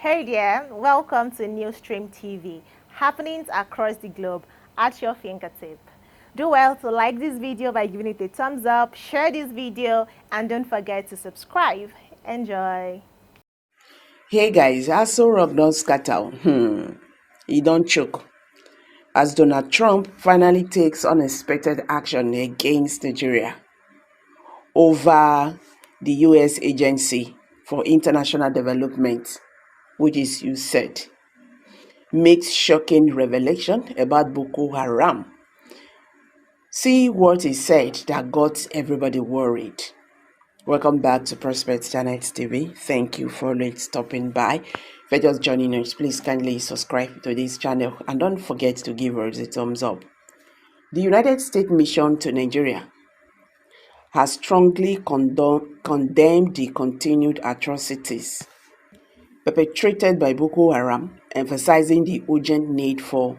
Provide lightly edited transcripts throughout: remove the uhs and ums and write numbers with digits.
Hey there, welcome to Newsstream TV, happenings across the globe at your fingertip. Do well to like this video by giving it a thumbs up, share this video, and don't forget to subscribe. Enjoy. Hey guys, Aso Rock don scatter. He don't choke. As Donald Trump finally takes unexpected action against Nigeria over the US Agency for International Development, which is USAID, makes shocking revelation about Boko Haram. See what he said that got everybody worried. Welcome back to Prospect Channel TV. Thank you for stopping by. If you're just joining us, please kindly subscribe to this channel and don't forget to give us a thumbs up. The United States mission to Nigeria has strongly condemned the continued atrocities perpetrated by Boko Haram, emphasizing the urgent need for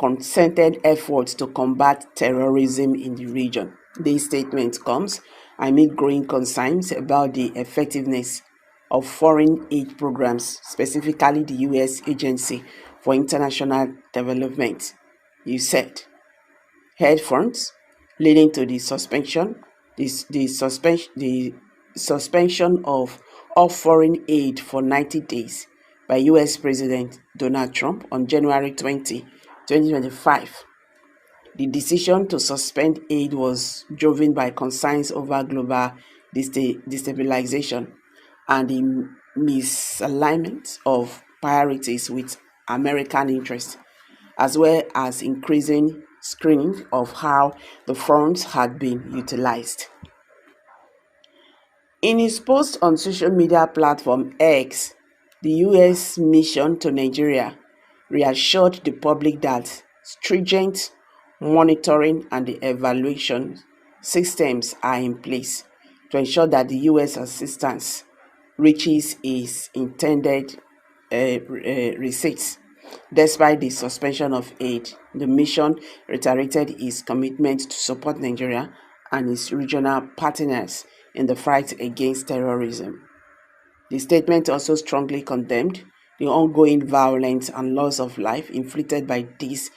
concerted efforts to combat terrorism in the region. This statement comes amid growing concerns about the effectiveness of foreign aid programs, specifically the U.S. Agency for International Development, USAID, headfronts, leading to the suspension of all foreign aid for 90 days by U.S. President Donald Trump on January 2025. The decision to suspend aid was driven by concerns over global destabilization and the misalignment of priorities with American interests, as well as increasing screening of how the funds had been utilized. In his post on social media platform X, the U.S. mission to Nigeria reassured the public that stringent monitoring and evaluation systems are in place to ensure that the U.S. assistance reaches its intended receipts. Despite the suspension of aid, the mission reiterated its commitment to support Nigeria and its regional partners in the fight against terrorism. The statement also strongly condemned the ongoing violence and loss of life inflicted by these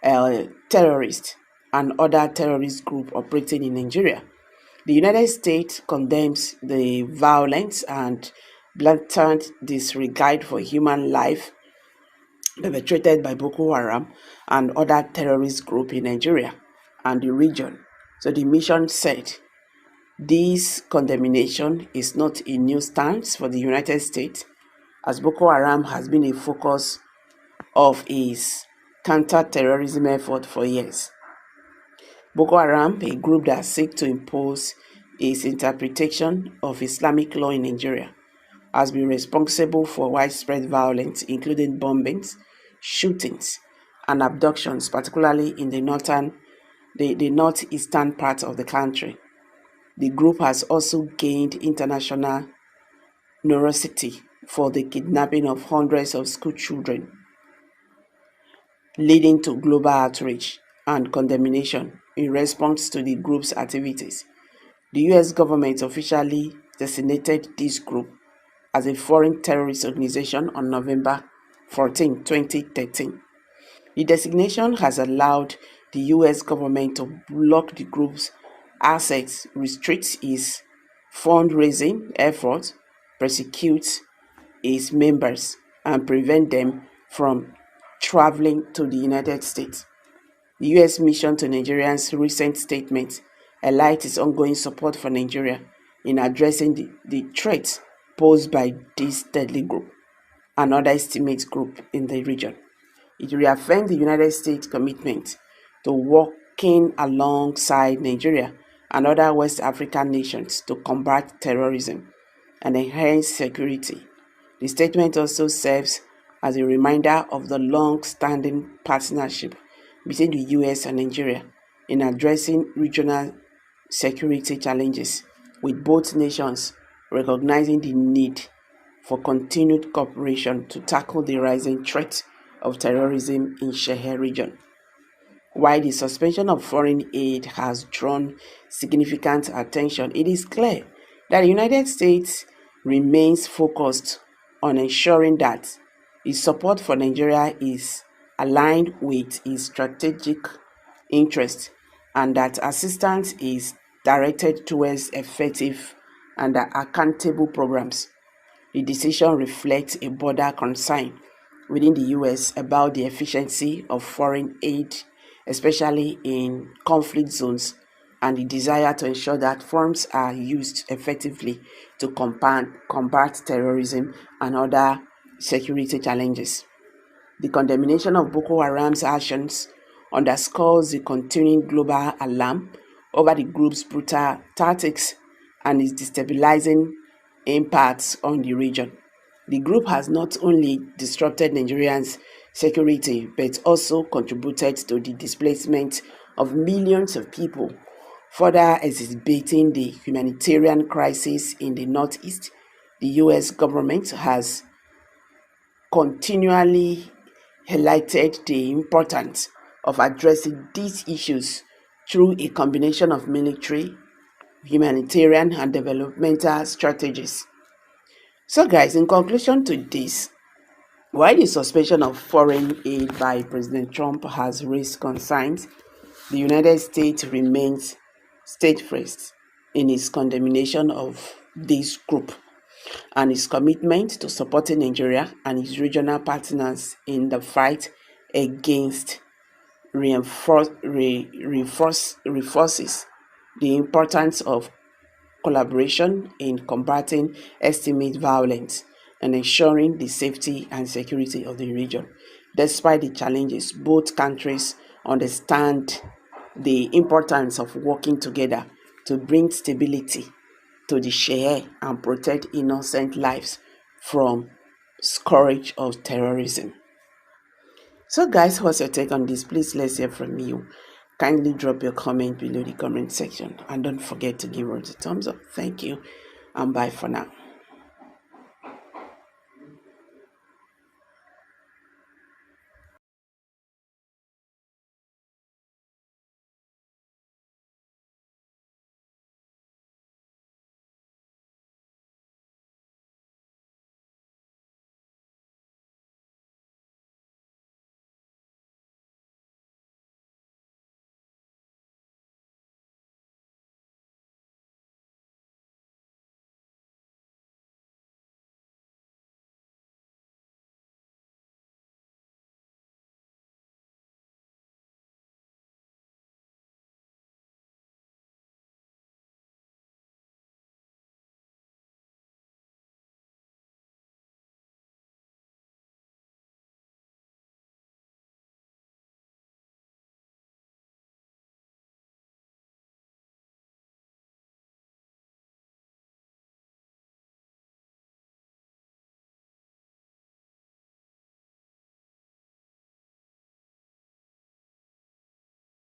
terrorists and other terrorist groups operating in Nigeria. The United States condemns the violence and blatant disregard for human life perpetrated by Boko Haram and other terrorist groups in Nigeria and the region. So the mission said this condemnation is not a new stance for the United States, as Boko Haram has been a focus of its counter-terrorism effort for years. Boko Haram, a group that seeks to impose its interpretation of Islamic law in Nigeria, has been responsible for widespread violence, including bombings, shootings, and abductions, particularly in the northeastern part of the country. The group has also gained international notoriety for the kidnapping of hundreds of school children, leading to global outrage and condemnation in response to the group's activities. The US government officially designated this group as a foreign terrorist organization on November 14, 2013. The designation has allowed the US government to block the group's assets, restrict its fundraising efforts, persecute its members, and prevent them from traveling to the United States. The U.S. mission to Nigeria's recent statement highlights its ongoing support for Nigeria in addressing the threats posed by this deadly group and other extremist groups in the region. It reaffirmed the United States' commitment to working alongside Nigeria and other West African nations to combat terrorism and enhance security. The statement also serves as a reminder of the long-standing partnership between the US and Nigeria in addressing regional security challenges, with both nations recognizing the need for continued cooperation to tackle the rising threat of terrorism in Sahel region. While the suspension of foreign aid has drawn significant attention, it is clear that the United States remains focused on ensuring that its support for Nigeria is aligned with its strategic interests and that assistance is directed towards effective and accountable programs. The decision reflects a broader concern within the US about the efficiency of foreign aid, especially in conflict zones, and the desire to ensure that funds are used effectively to combat terrorism and other security challenges. The condemnation of Boko Haram's actions underscores the continuing global alarm over the group's brutal tactics and its destabilizing impacts on the region. The group has not only disrupted Nigerians' security but also contributed to the displacement of millions of people, further exacerbating the humanitarian crisis in the Northeast. The US government has continually highlighted the importance of addressing these issues through a combination of military, humanitarian, and developmental strategies. So, guys, in conclusion to this, while the suspension of foreign aid by President Trump has raised concerns, the United States remains steadfast in its condemnation of this group and its commitment to supporting Nigeria and its regional partners in the fight against reinforces the importance of collaboration in combating extremist violence and ensuring the safety and security of the region. Despite the challenges, both countries understand the importance of working together to bring stability to the share and protect innocent lives from scourge of terrorism. So guys, what's your take on this? Please let's hear from you. Kindly drop your comment below the comment section and don't forget to give us a thumbs up. Thank you and bye for now.